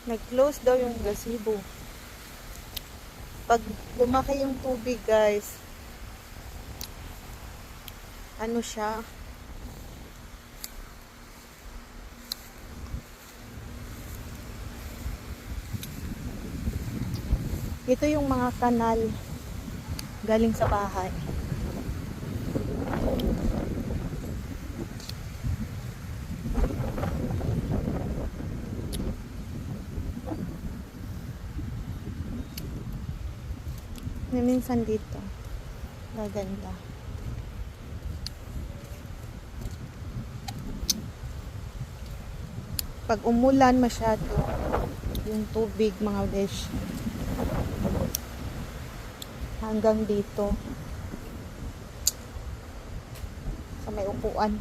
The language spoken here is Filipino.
Nag-close daw yung gazebo. Pag lumaki yung tubig, guys, ano siya? Ito yung mga kanal galing sa bahay. Minsan dito gaganda. Pag umulan masyado yung tubig, mga besh, hanggang dito sa may upuan.